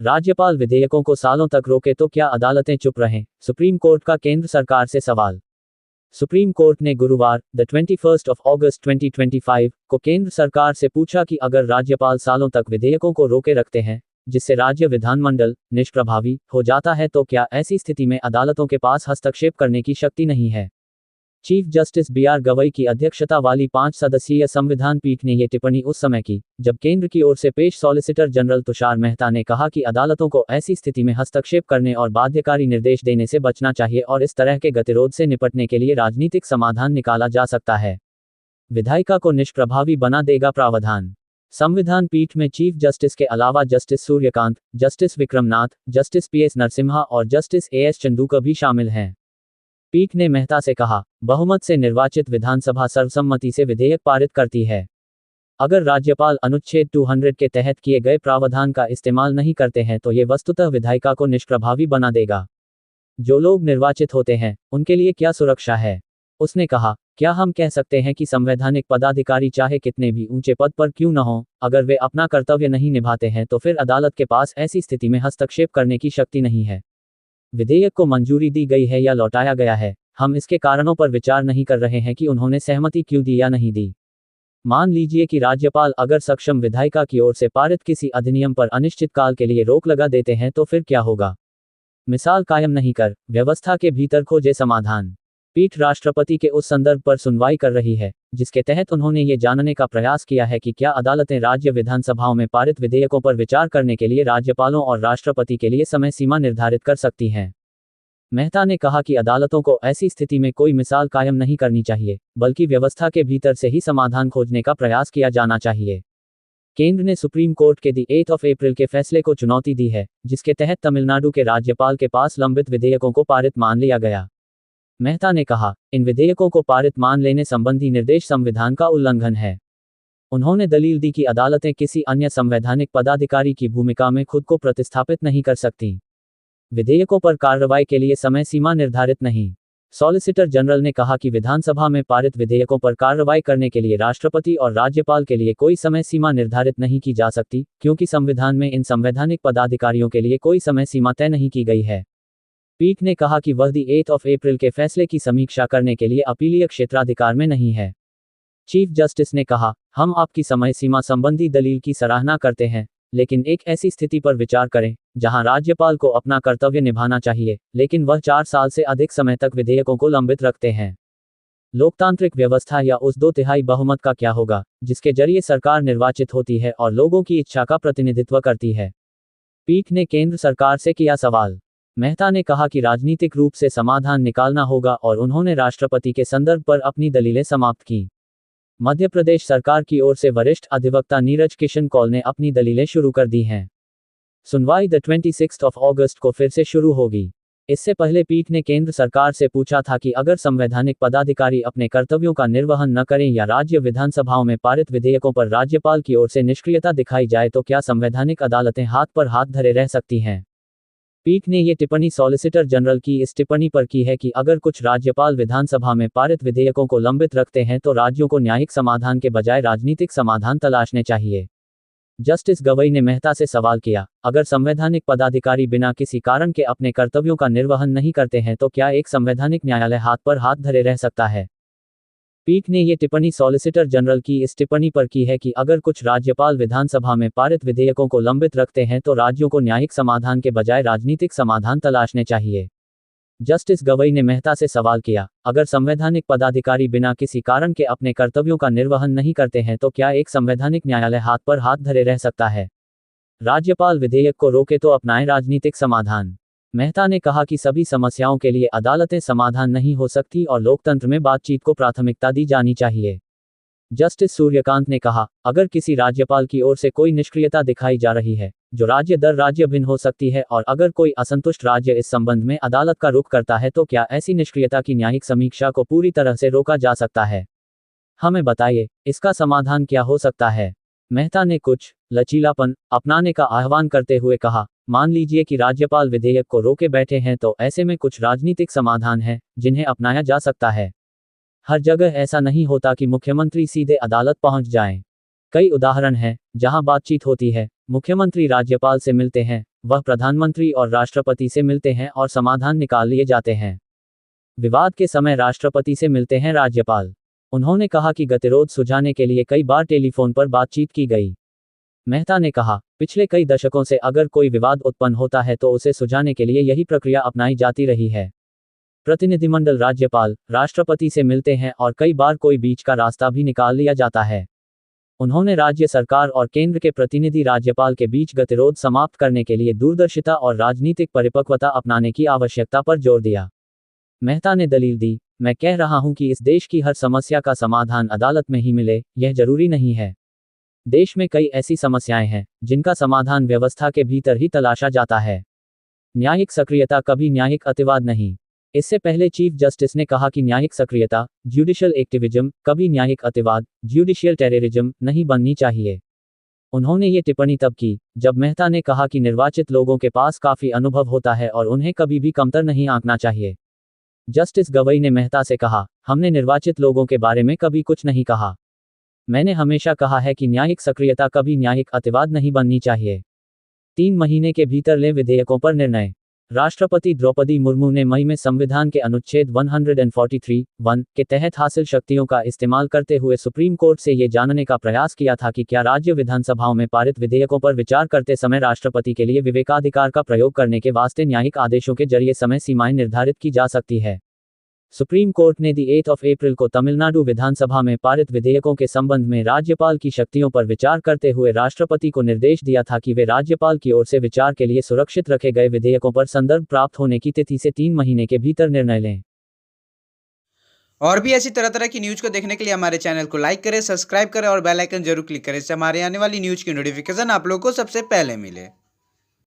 राज्यपाल विधेयकों को सालों तक रोके तो क्या अदालतें चुप रहें? सुप्रीम कोर्ट का केंद्र सरकार से सवाल। सुप्रीम कोर्ट ने गुरुवार द 21 अगस्त 2025 को केंद्र सरकार से पूछा कि अगर राज्यपाल सालों तक विधेयकों को रोके रखते हैं, जिससे राज्य विधानमंडल निष्प्रभावी हो जाता है, तो क्या ऐसी स्थिति में अदालतों के पास हस्तक्षेप करने की शक्ति नहीं है? चीफ जस्टिस बीआर गवई की अध्यक्षता वाली 5 सदस्यीय संविधान पीठ ने ये टिप्पणी उस समय की जब केंद्र की ओर से पेश सॉलिसिटर जनरल तुषार मेहता ने कहा कि अदालतों को ऐसी स्थिति में हस्तक्षेप करने और बाध्यकारी निर्देश देने से बचना चाहिए और इस तरह के गतिरोध से निपटने के लिए राजनीतिक समाधान निकाला जा सकता है। विधायिका को निष्प्रभावी बना देगा प्रावधान। संविधान पीठ में चीफ जस्टिस के अलावा justice Suryakant, justice Vikram Nath, justice PS Narasimha और जस्टिस एएस चंदूका भी शामिल हैं। पीठ ने मेहता से कहा, बहुमत से निर्वाचित विधानसभा सर्वसम्मति से विधेयक पारित करती है। अगर राज्यपाल अनुच्छेद 200 के तहत किए गए प्रावधान का इस्तेमाल नहीं करते हैं तो ये वस्तुतः विधायिका को निष्प्रभावी बना देगा। जो लोग निर्वाचित होते हैं उनके लिए क्या सुरक्षा है? उसने कहा, क्या हम कह सकते हैं कि संवैधानिक पदाधिकारी चाहे कितने भी ऊंचे पद पर क्यों न हो, अगर वे अपना कर्तव्य नहीं निभाते हैं तो फिर अदालत के पास ऐसी स्थिति में हस्तक्षेप करने की शक्ति नहीं है। विधेयक को मंजूरी दी गई है या लौटाया गया है, हम इसके कारणों पर विचार नहीं कर रहे हैं कि उन्होंने सहमति क्यों दी या नहीं दी। मान लीजिए कि राज्यपाल अगर सक्षम विधायिका की ओर से पारित किसी अधिनियम पर अनिश्चित काल के लिए रोक लगा देते हैं तो फिर क्या होगा? मिसाल कायम नहीं कर, व्यवस्था के भीतर खोजे समाधान। पीठ राष्ट्रपति के उस संदर्भ पर सुनवाई कर रही है जिसके तहत उन्होंने ये जानने का प्रयास किया है कि क्या अदालतें राज्य विधानसभाओं में पारित विधेयकों पर विचार करने के लिए राज्यपालों और राष्ट्रपति के लिए समय सीमा निर्धारित कर सकती हैं। मेहता ने कहा कि अदालतों को ऐसी स्थिति में कोई मिसाल कायम नहीं करनी चाहिए, बल्कि व्यवस्था के भीतर से ही समाधान खोजने का प्रयास किया जाना चाहिए। केंद्र ने सुप्रीम कोर्ट के 8 अप्रैल के फैसले को चुनौती दी है, जिसके तहत तमिलनाडु के राज्यपाल के पास लंबित विधेयकों को पारित मान लिया गया। मेहता ने कहा, इन विधेयकों को पारित मान लेने संबंधी निर्देश संविधान का उल्लंघन है। उन्होंने दलील दी कि अदालतें किसी अन्य संवैधानिक पदाधिकारी की भूमिका में खुद को प्रतिस्थापित नहीं कर सकती। विधेयकों पर कार्रवाई के लिए समय सीमा निर्धारित नहीं। सॉलिसिटर जनरल ने कहा कि विधानसभा में पारित विधेयकों पर कार्रवाई करने के लिए राष्ट्रपति और राज्यपाल के लिए कोई समय सीमा निर्धारित नहीं की जा सकती, क्योंकि संविधान में इन संवैधानिक पदाधिकारियों के लिए कोई समय सीमा तय नहीं की गई है। पीठ ने कहा कि वह 8 अप्रैल के फैसले की समीक्षा करने के लिए अपीलीय क्षेत्राधिकार में नहीं है। चीफ जस्टिस ने कहा, हम आपकी समय सीमा संबंधी दलील की सराहना करते हैं, लेकिन एक ऐसी स्थिति पर विचार करें जहां राज्यपाल को अपना कर्तव्य निभाना चाहिए, लेकिन वह 4 साल से अधिक समय तक विधेयकों को लंबित रखते हैं। लोकतांत्रिक व्यवस्था या उस 2/3 बहुमत का क्या होगा जिसके जरिए सरकार निर्वाचित होती है और लोगों की इच्छा का प्रतिनिधित्व करती है? पीठ ने केंद्र सरकार से किया सवाल। मेहता ने कहा कि राजनीतिक रूप से समाधान निकालना होगा और उन्होंने राष्ट्रपति के संदर्भ पर अपनी दलीलें समाप्त की। मध्य प्रदेश सरकार की ओर से वरिष्ठ अधिवक्ता नीरज किशन कौल ने अपनी दलीलें शुरू कर दी हैं। सुनवाई द 26 अगस्त को फिर से शुरू होगी। इससे पहले पीठ ने केंद्र सरकार से पूछा था कि अगर संवैधानिक पदाधिकारी अपने कर्तव्यों का निर्वहन न करें या राज्य विधानसभाओं में पारित विधेयकों पर राज्यपाल की ओर से निष्क्रियता दिखाई जाए तो क्या संवैधानिक अदालतें हाथ पर हाथ धरे रह सकती हैं? पीठ ने ये टिप्पणी सॉलिसिटर जनरल की इस टिप्पणी पर की है कि अगर कुछ राज्यपाल विधानसभा में पारित विधेयकों को लंबित रखते हैं तो राज्यों को न्यायिक समाधान के बजाय राजनीतिक समाधान तलाशने चाहिए। जस्टिस गवई ने मेहता से सवाल किया, अगर संवैधानिक पदाधिकारी बिना किसी कारण के अपने कर्तव्यों का निर्वहन नहीं करते हैं तो क्या एक संवैधानिक न्यायालय हाथ पर हाथ धरे रह सकता है? पीठ ने ये टिप्पणी सॉलिसिटर जनरल की इस टिप्पणी पर की है कि अगर कुछ राज्यपाल विधानसभा में पारित विधेयकों को लंबित रखते हैं तो राज्यों को न्यायिक समाधान के बजाय राजनीतिक समाधान तलाशने चाहिए। जस्टिस गवई ने मेहता से सवाल किया, अगर संवैधानिक पदाधिकारी बिना किसी कारण के अपने कर्तव्यों का निर्वहन नहीं करते हैं तो क्या एक संवैधानिक न्यायालय हाथ पर हाथ धरे रह सकता है? राज्यपाल विधेयक को रोके तो अपनाएं राजनीतिक समाधान। मेहता ने कहा कि सभी समस्याओं के लिए अदालतें समाधान नहीं हो सकती और लोकतंत्र में बातचीत को प्राथमिकता दी जानी चाहिए। जस्टिस सूर्यकांत ने कहा, अगर किसी राज्यपाल की ओर से कोई निष्क्रियता दिखाई जा रही है, जो राज्य दर राज्य भिन्न हो सकती है, और अगर कोई असंतुष्ट राज्य इस संबंध में अदालत का रुख करता है तो क्या ऐसी निष्क्रियता की न्यायिक समीक्षा को पूरी तरह से रोका जा सकता है? हमें बताइए, इसका समाधान क्या हो सकता है? मेहता ने कुछ लचीलापन अपनाने का आह्वान करते हुए कहा, मान लीजिए कि राज्यपाल विधेयक को रोके बैठे हैं तो ऐसे में कुछ राजनीतिक समाधान हैं जिन्हें अपनाया जा सकता है। हर जगह ऐसा नहीं होता कि मुख्यमंत्री सीधे अदालत पहुंच जाएं। कई उदाहरण हैं जहां बातचीत होती है, मुख्यमंत्री राज्यपाल से मिलते हैं, वह प्रधानमंत्री और राष्ट्रपति से मिलते हैं और समाधान निकाल लिए जाते हैं। विवाद के समय राष्ट्रपति से मिलते हैं राज्यपाल। उन्होंने कहा कि गतिरोध सुलझाने के लिए कई बार टेलीफोन पर बातचीत की गई। मेहता ने कहा, पिछले कई दशकों से अगर कोई विवाद उत्पन्न होता है तो उसे सुलझाने के लिए यही प्रक्रिया अपनाई जाती रही है। प्रतिनिधिमंडल राज्यपाल, राष्ट्रपति से मिलते हैं और कई बार कोई बीच का रास्ता भी निकाल लिया जाता है। उन्होंने राज्य सरकार और केंद्र के प्रतिनिधि राज्यपाल के बीच गतिरोध समाप्त करने के लिए दूरदर्शिता और राजनीतिक परिपक्वता अपनाने की आवश्यकता पर जोर दिया। मेहता ने दलील दी, मैं कह रहा हूं कि इस देश की हर समस्या का समाधान अदालत में ही मिले, यह जरूरी नहीं है। देश में कई ऐसी समस्याएं हैं जिनका समाधान व्यवस्था के भीतर ही तलाशा जाता है। न्यायिक सक्रियता कभी न्यायिक अतिवाद नहीं। इससे पहले चीफ जस्टिस ने कहा कि न्यायिक सक्रियता, ज्यूडिशियल एक्टिविज्म, कभी न्यायिक अतिवाद, ज्यूडिशियल टेररिज्म नहीं बननी चाहिए। उन्होंने ये टिप्पणी तब की जब मेहता ने कहा कि निर्वाचित लोगों के पास काफी अनुभव होता है और उन्हें कभी भी कमतर नहीं आंकना चाहिए। जस्टिस गवई ने मेहता से कहा, हमने निर्वाचित लोगों के बारे में कभी कुछ नहीं कहा। मैंने हमेशा कहा है कि न्यायिक सक्रियता कभी न्यायिक अतिवाद नहीं बननी चाहिए। 3 महीने के भीतर लें विधेयकों पर निर्णय। राष्ट्रपति द्रौपदी मुर्मू ने मई में संविधान के अनुच्छेद 143(1) के तहत हासिल शक्तियों का इस्तेमाल करते हुए सुप्रीम कोर्ट से ये जानने का प्रयास किया था कि क्या राज्य विधानसभाओं में पारित विधेयकों पर विचार करते समय राष्ट्रपति के लिए विवेकाधिकार का प्रयोग करने के वास्ते न्यायिक आदेशों के जरिए समय सीमाएं निर्धारित की जा सकती है। सुप्रीम कोर्ट ने 8 अप्रैल को तमिलनाडु विधानसभा में पारित विधेयकों के संबंध में राज्यपाल की शक्तियों पर विचार करते हुए राष्ट्रपति को निर्देश दिया था कि वे राज्यपाल की ओर से विचार के लिए सुरक्षित रखे गए विधेयकों पर संदर्भ प्राप्त होने की तिथि से 3 महीने के भीतर निर्णय लें। और भी ऐसी तरह तरह की न्यूज़ को देखने के लिए हमारे चैनल को लाइक करें, सब्सक्राइब करें और बेल आइकन जरूर क्लिक करें। इससे हमारे आने वाली न्यूज़ की नोटिफिकेशन आप लोगों को सबसे पहले मिले।